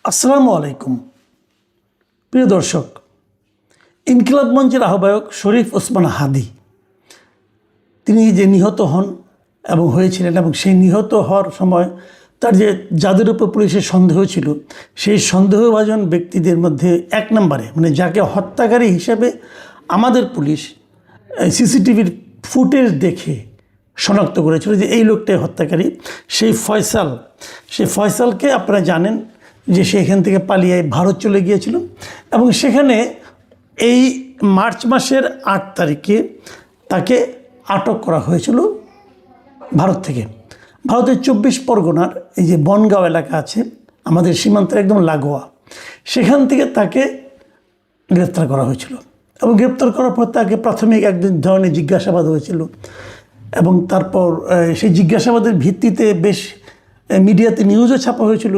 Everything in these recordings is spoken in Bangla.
আসসালামু আলাইকুম প্রিয় দর্শক। ইনকিলাব মঞ্চের আহ্বায়ক শরীফ ওসমান হাদি তিনি যে নিহত হন এবং হয়েছিলেন, এবং সেই নিহত হওয়ার সময় তার যে যাদের উপর পুলিশের সন্দেহ ছিল, সেই সন্দেহভাজন ব্যক্তিদের মধ্যে এক নম্বরে, মানে যাকে হত্যাকারী হিসেবে আমাদের পুলিশ সিসিটিভির ফুটেজ দেখে শনাক্ত করেছিল যে এই লোকটাই হত্যাকারী, সেই ফয়সালকে আপনারা জানেন যে সে এখান থেকে পালিয়ে ভারত চলে গিয়েছিল, এবং সেখানে এই মার্চ মাসের 8 তারিখে তাকে আটক করা হয়েছিল ভারত থেকে। ভারতের 24 পরগনার এই যে বনগাঁও এলাকা আছে আমাদের সীমান্তের একদম লাগোয়া, সেখান থেকে তাকে গ্রেপ্তার করা হয়েছিল। এবং গ্রেপ্তার করার পর তাকে প্রাথমিক একদিন ধরনের জিজ্ঞাসাবাদ হয়েছিল, এবং তারপর সেই জিজ্ঞাসাবাদের ভিত্তিতে বেশ মিডিয়াতে নিউজও ছাপা হয়েছিল,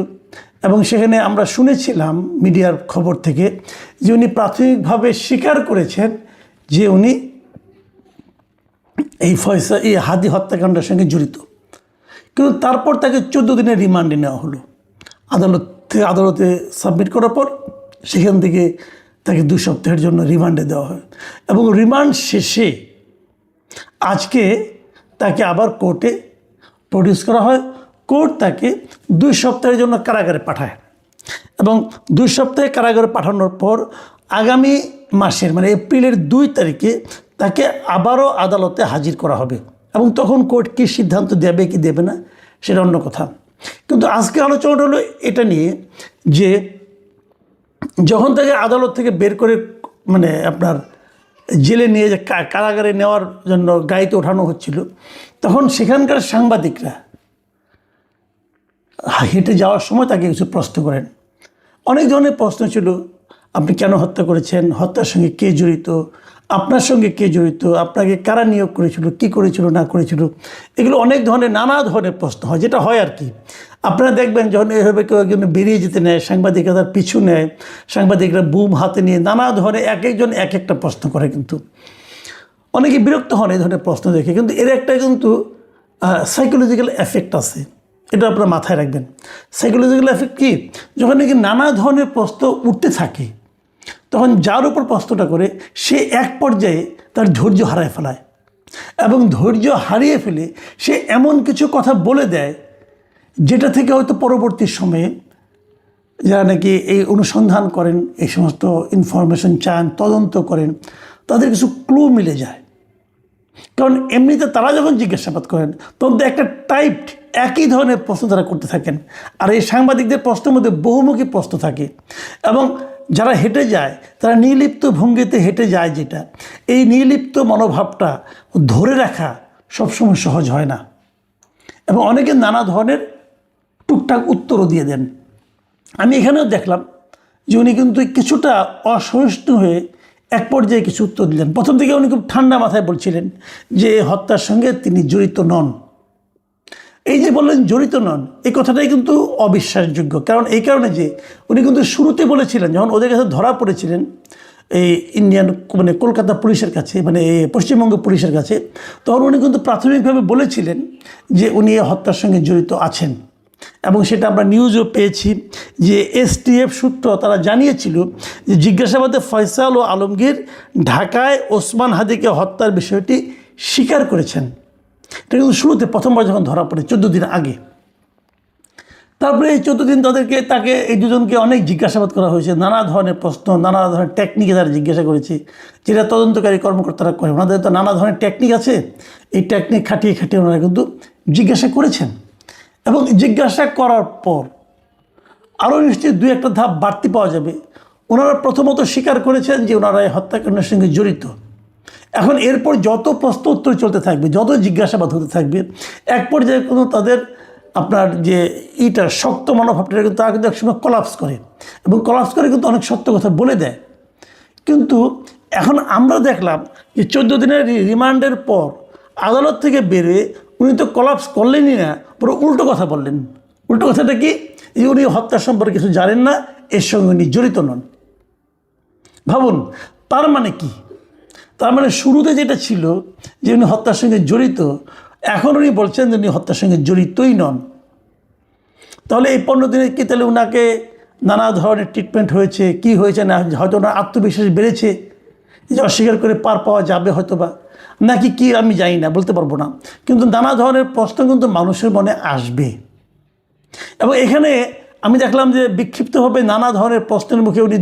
এবং সেখানে আমরা শুনেছিলাম মিডিয়ার খবর থেকে যে উনি প্রাথমিকভাবে স্বীকার করেছেন যে উনি এই হাদি হত্যাকাণ্ডের সঙ্গে জড়িত। কিন্তু তারপর তাকে 14 দিনের রিমান্ডে নেওয়া হলো আদালতে সাবমিট করার পর সেখান থেকে তাকে 2 সপ্তাহের জন্য রিমান্ডে দেওয়া হয়, এবং রিমান্ড শেষে আজকে তাকে আবার কোর্টে প্রডিউস করা হয়। কোর্ট তাকে 2 সপ্তাহের জন্য কারাগারে পাঠায়, এবং 2 সপ্তাহে কারাগারে পাঠানোর পর আগামী মাসের মানে এপ্রিলের 2 তারিখে তাকে আবারও আদালতে হাজির করা হবে, এবং তখন কোর্ট কী সিদ্ধান্ত দেবে কি দেবে না সেটা অন্য কথা। কিন্তু আজকে আলোচনাটা হলো এটা নিয়ে যে যখন তাকে আদালত থেকে বের করে মানে আপনার জেলে নিয়ে যে কারাগারে নেওয়ার জন্য গাড়িতে ওঠানো হচ্ছিল, তখন সেখানকার সাংবাদিকরা হেঁটে যাওয়ার সময় তাকে কিছু প্রশ্ন করেন। অনেক ধরনের প্রশ্ন ছিল, আপনি কেন হত্যা করেছেন, হত্যার সঙ্গে কে জড়িত, আপনার সঙ্গে কে জড়িত, আপনাকে কারা নিয়োগ করেছিল, কী করেছিল না করেছিল, এগুলো অনেক ধরনের নানা ধরনের প্রশ্ন হয়, যেটা হয় আর কি। আপনারা দেখবেন যখন এভাবে কেউ একজন বেরিয়ে যেতে নেয়, সাংবাদিকরা তার পিছু নেয়, সাংবাদিকরা বুম হাতে নিয়ে নানা ধরনের এক একজন এক একটা প্রশ্ন করে, কিন্তু অনেকে বিরক্ত হন এই ধরনের প্রশ্ন দেখে। কিন্তু এর একটা কিন্তু সাইকোলজিক্যাল এফেক্ট আছে, এটা আপনারা মাথায় রাখবেন। সাইকোলজিক্যাল এফেক্ট কি, যখন নাকি নানা ধরনের প্রশ্ন উঠতে থাকে তখন যার উপর প্রশ্নটা করে সে এক পর্যায়ে তার ধৈর্য হারায় ফেলায়, এবং ধৈর্য হারিয়ে ফেলে সে এমন কিছু কথা বলে দেয় যেটা থেকে হয়তো পরবর্তী সময়ে যারা নাকি এই অনুসন্ধান করেন, এই সমস্ত ইনফরমেশন চান, তদন্ত করেন, তাদের কিছু ক্লু মিলে যায়। কারণ এমনিতে তারা যখন জিজ্ঞাসাবাদ করেন তখন তো একটা টাইপড একই ধরনের প্রশ্ন তারা করতে থাকেন, আর এই সাংবাদিকদের প্রশ্নের মধ্যে বহুমুখী প্রশ্ন থাকে, এবং যারা হেঁটে যায় তারা নির্লিপ্ত ভঙ্গিতে হেঁটে যায়, যেটা এই নির্লিপ্ত মনোভাবটা ধরে রাখা সবসময় সহজ হয় না, এবং অনেকে নানা ধরনের টুকটাক উত্তরও দিয়ে দেন। আমি এখানেও দেখলাম যে উনি কিন্তু কিছুটা অসহিষ্ণু হয়ে এক পর্যায়ে কিছু উত্তর দিলেন। প্রথম থেকে উনি খুব ঠান্ডা মাথায় বলছিলেন যে হত্যার সঙ্গে তিনি জড়িত নন। এই যে বললেন জড়িত নন, এই কথাটাই কিন্তু অবিশ্বাসযোগ্য। কারণ এই কারণে যে উনি কিন্তু শুরুতে বলেছিলেন, যখন ওদের কাছে ধরা পড়েছিলেন এই ইন্ডিয়ান মানে কলকাতা পুলিশের কাছে, মানে পশ্চিমবঙ্গ পুলিশের কাছে, তখন উনি কিন্তু প্রাথমিকভাবে বলেছিলেন যে উনি এই হত্যার সঙ্গে জড়িত আছেন, এবং সেটা আমরা নিউজও পেয়েছি যে এসটিএফ সূত্র তারা জানিয়েছিল যে জিজ্ঞাসাবাদে ফয়সাল ও আলমগীর ঢাকায় ওসমান হাদিকে হত্যার বিষয়টি স্বীকার করেছেন। এটা কিন্তু শুরুতে প্রথমবার যখন ধরা পড়ে 14 দিন আগে। তারপরে এই 14 দিন তাকে এই দুজনকে অনেক জিজ্ঞাসাবাদ করা হয়েছে, নানা ধরনের প্রশ্ন, নানা ধরনের টেকনিকে তারা জিজ্ঞাসা করেছে, যেটা তদন্তকারী কর্মকর্তারা করে। ওনাদের তো নানা ধরনের টেকনিক আছে, এই টেকনিক খাটিয়ে খাটিয়ে ওনারা কিন্তু জিজ্ঞাসা করেছেন, এবং জিজ্ঞাসা করার পর আরও নিশ্চয়ই 2-1টা ধাপ বাড়তি পাওয়া যাবে। ওনারা প্রথমত স্বীকার করেছেন যে ওনারা এই হত্যাকাণ্ডের সঙ্গে জড়িত। এখন এরপর যত প্রশ্ন উত্তর চলতে থাকবে, যত জিজ্ঞাসাবাদ হতে থাকবে, এক পর্যায়ে কিন্তু তাদের আপনার যে শক্ত মনোভাবটা কিন্তু তারা কিন্তু একসময় কলাপস করে, এবং কলাপস করে কিন্তু অনেক সত্য কথা বলে দেয়। কিন্তু এখন আমরা দেখলাম যে 14 দিনের রিমান্ডের পর আদালত থেকে বেরোয় উনি তো কলাপস করলেনই না, পুরো উল্টো কথা বললেন। উল্টো কথাটা কি, যে উনি হত্যা সম্পর্কে কিছু জানেন না, এর সঙ্গে উনি জড়িত নন। ভাবুন, তার মানে কি? তার মানে শুরুতে যেটা ছিল যে উনি হত্যার সঙ্গে জড়িত, এখন উনি বলছেন যে উনি হত্যার সঙ্গে জড়িতই নন। তাহলে এই 15 দিনে কি তাহলে ওনাকে নানা ধরনের ট্রিটমেন্ট হয়েছে, কি হয়েছে না, হয়তো ওনার আত্মবিশ্বাস বেড়েছে যে অস্বীকার করে পার পাওয়া যাবে হয়তো বা, নাকি কি আমি জানি না, বলতে পারবো না। কিন্তু নানা ধরনের প্রশ্ন কিন্তু মানুষের মনে আসবে। এবং এখানে আমি দেখলাম যে বিক্ষিপ্তভাবে নানা ধরনের প্রশ্নের মুখে উনি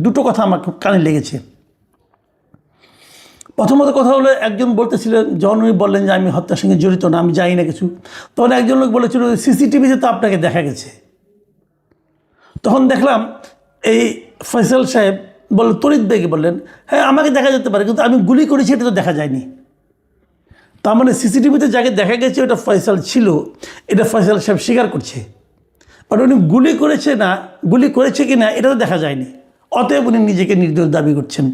দুটো কথা আমার খুব কানে লেগেছে। প্রথমত কথা হলো, একজন বলতেছিলেন, যখন উনি বললেন যে আমি হত্যার সঙ্গে জড়িত না, আমি জানি না কিছু, তখন একজন লোক বলেছিল সিসিটিভিতে তো আপনাকে দেখা গেছে। তখন দেখলাম এই ফয়সাল সাহেব তড়িৎ বেগে বললেন, হ্যাঁ আমাকে দেখা যেতে পারে, কিন্তু আমি গুলি করেছি এটা তো দেখা যায়নি। তার মানে সিসিটিভিতে যাকে দেখা গেছে ওটা ফয়সাল ছিল, এটা ফয়সাল সাহেব স্বীকার করছে। বাট উনি গুলি করেছে কি না এটা তো দেখা যায়নি, অতএব উনি নিজেকে নির্দোষ দাবি করছেন।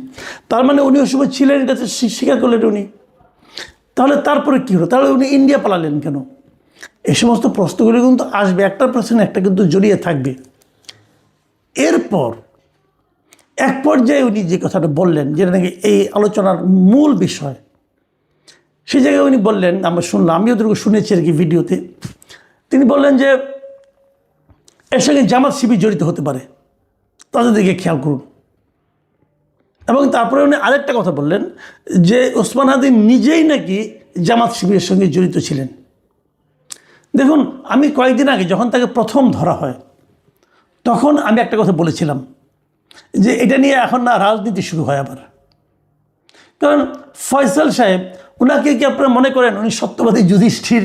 তার মানে উনি ওই সময় ছিলেন, এটা তো স্বীকার করলেন উনি। তাহলে তারপরে কী হলো? তাহলে উনি ইন্ডিয়া পালালেন কেন? এই সমস্ত প্রশ্নগুলি কিন্তু আসবে, একটা প্রশ্ন একটা কিন্তু জড়িয়ে থাকবে। এরপর এক পর্যায়ে উনি যে কথাটা বললেন, যেটা নাকি এই আলোচনার মূল বিষয়, সেই জায়গায় উনি বললেন, আমরা শুনলাম, আমিও ওদেরকে শুনেছি আর কি ভিডিওতে। তিনি বললেন যে এর সঙ্গে জামাত শিবির জড়িত হতে পারে, তাদের দিকে খেয়াল করুন। এবং তারপরে উনি আরেকটা কথা বললেন যে ওসমান হাদি নিজেই নাকি জামাত শিবিরের সঙ্গে জড়িত ছিলেন। দেখুন, আমি কয়েকদিন আগে যখন তাকে প্রথম ধরা হয়, তখন আমি একটা কথা বলেছিলাম যে এটা নিয়ে এখন না রাজনীতি শুরু হয় আবার। কারণ ফয়সাল সাহেব, ওনাকে কি আপনারা মনে করেন উনি সত্যবাদী যুধিষ্ঠির?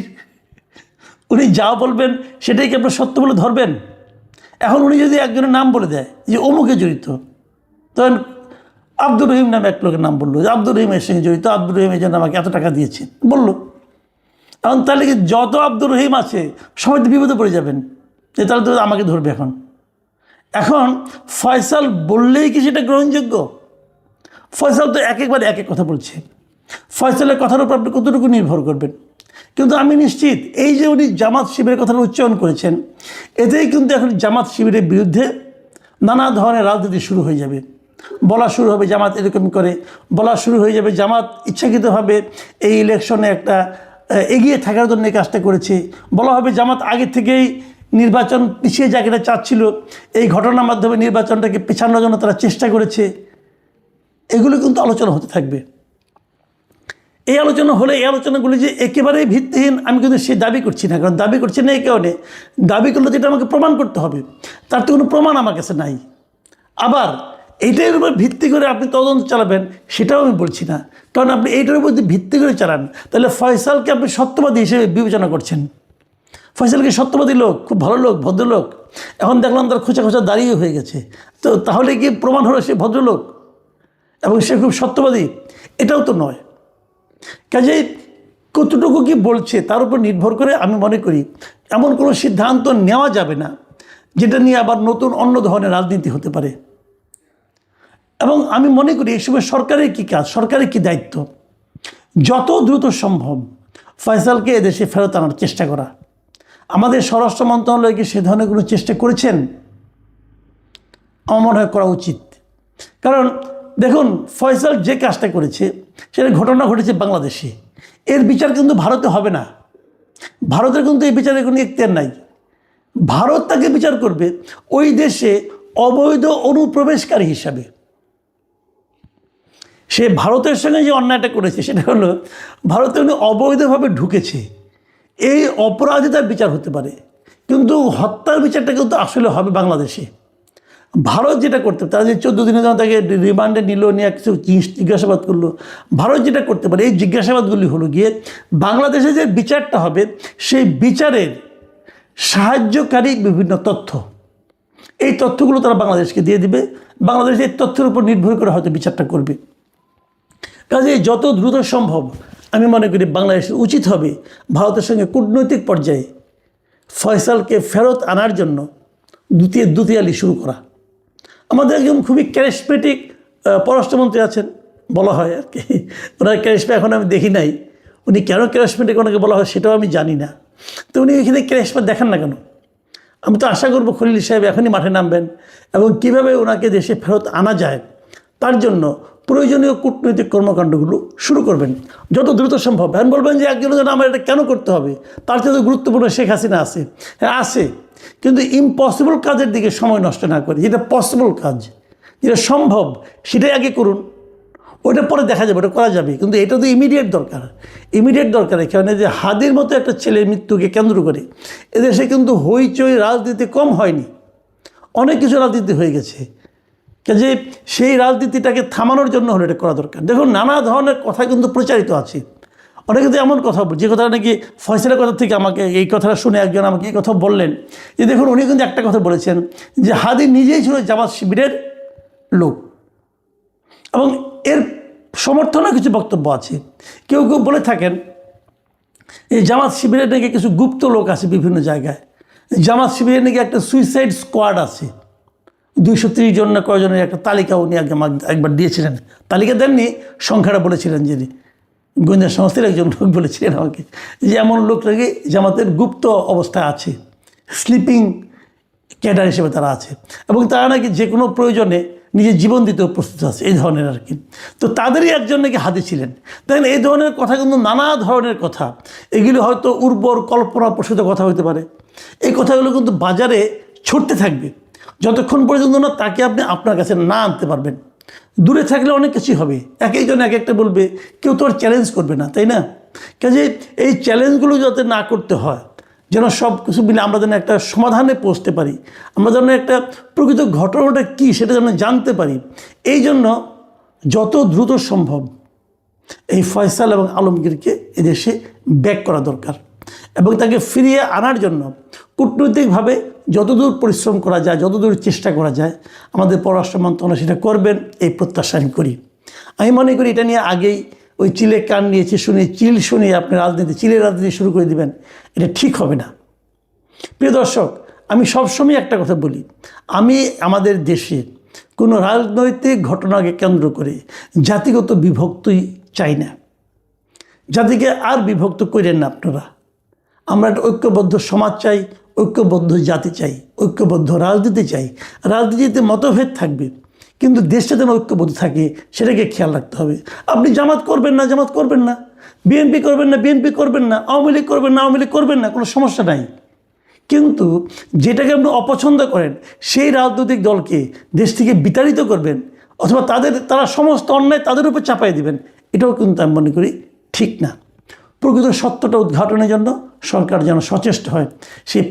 উনি যা বলবেন সেটাই কি আপনারা সত্য বলে ধরবেন? এখন উনি যদি একজনের নাম বলে দেয় যে অমুকে জড়িত, তখন আব্দুর রহিম নামে এক লোকের নাম বললো যে আব্দুর রহিম এর সঙ্গে জড়িত, আব্দুর রহিম এই জন্য আমাকে এত টাকা দিয়েছে বললো। এখন তাহলে কি যত আব্দুর রহিম আছে সবাই তো বিপদে পড়ে যাবেন, যে তাহলে তো আমাকে ধরবে। এখন ফয়সাল বললেই কি সেটা গ্রহণযোগ্য? ফয়সাল তো একবারে এক এক কথা বলছে। ফয়সালের কথার উপর আপনি কতটুকু নির্ভর করবেন? কিন্তু আমি নিশ্চিত এই যে উনি জামাত শিবিরের কথাটা উচ্চারণ করেছেন, এতেই কিন্তু এখন জামাত শিবিরের বিরুদ্ধে নানা ধরনের রাজনীতি শুরু হয়ে যাবে। বলা শুরু হবে জামাত এরকম করে, বলা শুরু হয়ে যাবে জামাত ইচ্ছাকৃতভাবে এই ইলেকশনে একটা এগিয়ে থাকার জন্য এই কাজটা করেছে। বলা হবে জামাত আগে থেকেই নির্বাচন পিছিয়ে যাক এটা চাচ্ছিল, এই ঘটনার মাধ্যমে নির্বাচনটাকে পেছানোর জন্য তারা চেষ্টা করেছে। এগুলো কিন্তু আলোচনা হতে থাকবে। এই আলোচনা হলে এই আলোচনাগুলি যে একেবারেই ভিত্তিহীন আমি কিন্তু সে দাবি করছি না। কারণ দাবি করছি না এই কারণে, দাবি করলে যেটা আমাকে প্রমাণ করতে হবে, তার তো কোনো প্রমাণ আমার কাছে নাই। আবার এইটার উপর ভিত্তি করে আপনি তদন্ত চালাবেন সেটাও আমি বলছি না। কারণ আপনি এইটার উপর ভিত্তি করে চালান, তাহলে ফয়সালকে আপনি সত্যবাদী হিসেবে বিবেচনা করছেন। ফয়সালকে সত্যবাদী লোক, খুব ভালো লোক, ভদ্রলোক। এখন দেখলাম তার খোঁচা খোঁচা দাঁড়িয়ে হয়ে গেছে, তো তাহলে কি প্রমাণ হলো সে ভদ্রলোক এবং সে খুব সত্যবাদী? এটাও তো নয়। কাজেই কতটুকু কি বলছে তার উপর নির্ভর করে আমি মনে করি এমন কোনো সিদ্ধান্ত নেওয়া যাবে না যেটা নিয়ে আবার নতুন অন্য ধরনের রাজনীতি হতে পারে। এবং আমি মনে করি এই সময় সরকারের কী কাজ, সরকারের কী দায়িত্ব, যত দ্রুত সম্ভব ফয়সালকে এদেশে ফেরত আনার চেষ্টা করা। আমাদের স্বরাষ্ট্র মন্ত্রণালয় কি সে ধরনের কোনো চেষ্টা করেছেন? আমার মনে হয় করা উচিত। কারণ দেখুন, ফয়সাল যে কাজটা করেছে সেটা ঘটনা ঘটেছে বাংলাদেশে, এর বিচার কিন্তু ভারতে হবে না। ভারতের কিন্তু এই বিচারের কোনো এখতিয়ার নাই। ভারত তাকে বিচার করবে ওই দেশে অবৈধ অনুপ্রবেশকারী হিসাবে। সে ভারতের সঙ্গে যে অন্যায়টা করেছে সেটা হলো ভারতে উনি অবৈধভাবে ঢুকেছে, এই অপরাধে তার বিচার হতে পারে, কিন্তু হত্যার বিচারটা কিন্তু আসলে হবে বাংলাদেশে। ভারত যেটা করতে পারে, তারা যে 14 দিনের জন্য তাকে রিমান্ডে নিল, নিয়ে কিছু জিজ্ঞাসাবাদ করলো, ভারত যেটা করতে পারে এই জিজ্ঞাসাবাদগুলি হলো গিয়ে বাংলাদেশে যে বিচারটা হবে সেই বিচারের সাহায্যকারী বিভিন্ন তথ্য, এই তথ্যগুলো তারা বাংলাদেশকে দিয়ে দিবে। বাংলাদেশ এই তথ্যের উপর নির্ভর করে হয়তো বিচারটা করবে। কাজে যত দ্রুত সম্ভব আমি মনে করি বাংলাদেশের উচিত হবে ভারতের সঙ্গে কূটনৈতিক পর্যায়ে ফয়সালকে ফেরত আনার জন্য দুতিয়ালি শুরু করা। আমাদের একজন খুবই ক্যারিসমেটিক পররাষ্ট্রমন্ত্রী আছেন বলা হয় আর কি, ওনার ক্যারিসমা এখন আমি দেখি নাই, উনি কেন ক্যারিসমেটিক ওনাকে বলা হয় সেটাও আমি জানি না। তো উনি এখানে ক্যারিসমা দেখান না কেন? আমি তো আশা করব খলিল সাহেব এখনই মাঠে নামবেন এবং কীভাবে ওনাকে দেশে ফেরত আনা যায় তার জন্য প্রয়োজনীয় কূটনৈতিক কর্মকাণ্ডগুলো শুরু করবেন যত দ্রুত সম্ভব। এখন বলবেন যে একজনের জন্য আমার এটা কেন করতে হবে, তার চেয়ে তো গুরুত্বপূর্ণ শেখ হাসিনা আছে। হ্যাঁ আছে, কিন্তু ইম্পসিবল কাজের দিকে সময় নষ্ট না করে যেটা পসিবল কাজ, যেটা সম্ভব সেটাই আগে করুন, ওটা পরে দেখা যাবে, ওটা করা যাবে। কিন্তু এটা তো ইমিডিয়েট দরকার এখানে যে হাদির মতো একটা ছেলের মৃত্যুকে কেন্দ্র করে এদেশে কিন্তু হইচই রাজনীতি কম হয়নি, অনেক কিছু রাজনীতি হয়ে গেছে। কাজে সেই রাজনীতিটাকে থামানোর জন্য হলে এটা করা দরকার। দেখুন, নানা ধরনের কথা কিন্তু প্রচারিত আছে। অনেকে তো এমন কথা, যে কথাটা নাকি ফয়সালের কথা থেকে আমাকে এই কথাটা শুনে একজন আমাকে এই কথা বললেন যে দেখুন, উনি কিন্তু একটা কথা বলেছেন যে হাদি নিজেই ছিল জামাত শিবিরের লোক, এবং এর সমর্থনে কিছু বক্তব্য আছে। কেউ কেউ বলে থাকেন এই জামাত শিবিরের নাকি কিছু গুপ্ত লোক আছে বিভিন্ন জায়গায়, জামাত শিবিরের নাকি একটা সুইসাইড স্কোয়াড আছে, 230 জন না কয়জনের একটা তালিকা উনি একবার দিয়েছিলেন। তালিকা দেননি, সংখ্যাটা বলেছিলেন, যিনি গোয়েন্দা সংস্থার একজন লোক বলেছিলেন আমাকে যে এমন লোক নাকি জামাতের গুপ্ত অবস্থায় আছে, স্লিপিং ক্যাডার হিসেবে তারা আছে, এবং তারা নাকি যে কোনো প্রয়োজনে নিজের জীবন দিতেও প্রস্তুত আছে, এই ধরনের আর কি। তো তাদেরই একজন নাকি হাদি ছিলেন। দেখেন, এই ধরনের কথা কিন্তু নানা ধরনের কথা, এগুলি হয়তো উর্বর কল্পনা প্রসূত কথা হতে পারে। এই কথাগুলো কিন্তু বাজারে ছড়তে থাকবে যতক্ষণ পর্যন্ত না তাকে আপনি আপনার কাছে না আনতে পারবেন। দূরে থাকলে অনেক কিছুই হবে, এক একজন এক একটা বলবে, কেউ তো আর চ্যালেঞ্জ করবে না, তাই না? কাজে এই চ্যালেঞ্জগুলো যাতে না করতে হয়, যেন সব কিছু মিলে আমরা যেন একটা সমাধানে পৌঁছতে পারি, আমরা যেন একটা প্রকৃত ঘটনাটা কী সেটা যেন জানতে পারি, এই জন্য যত দ্রুত সম্ভব এই ফয়সাল এবং আলমগীরকে এদেশে ব্যাক করা দরকার, এবং তাকে ফিরিয়ে আনার জন্য কূটনৈতিকভাবে যতদূর পরিশ্রম করা যায়, যতদূর চেষ্টা করা যায়, আমাদের পররাষ্ট্র মন্ত্রণালয় সেটা করবেন এই প্রত্যাশা আমি করি। আমি মনে করি এটা নিয়ে আগেই ওই চিলে কান নিয়েছে চিল শুনিয়ে আপনি চিলের রাজনীতি শুরু করে দিবেন, এটা ঠিক হবে না। প্রিয় দর্শক, আমি সবসময় একটা কথা বলি, আমি আমাদের দেশে কোনো রাজনৈতিক ঘটনাকে কেন্দ্র করে জাতিগত বিভক্তি চাই না। জাতিকে আর বিভক্ত করেন না আপনারা। আমরা একটা ঐক্যবদ্ধ সমাজ চাই, ঐক্যবদ্ধ জাতি চাই, ঐক্যবদ্ধ রাজনীতি চাই। রাজনীতিতে মতভেদ থাকবে, কিন্তু দেশটা যেন ঐক্যবদ্ধ থাকে সেটাকে খেয়াল রাখতে হবে। আপনি জামাত করবেন না, বিএনপি করবেন না, আওয়ামী লীগ করবেন না, কোনো সমস্যা নাই। কিন্তু যেটাকে আপনি অপছন্দ করেন সেই রাজনৈতিক দলকে দেশ থেকে বিতাড়িত করবেন, অথবা তারা সমস্ত অন্যায় তাদের উপর চাপাই দিবেন, এটাও কিন্তু আমি মনে করি ঠিক না। প্রকৃত সত্যটা উদ্ঘাটনের জন্য সরকার যেন সচেষ্ট হয়, সেই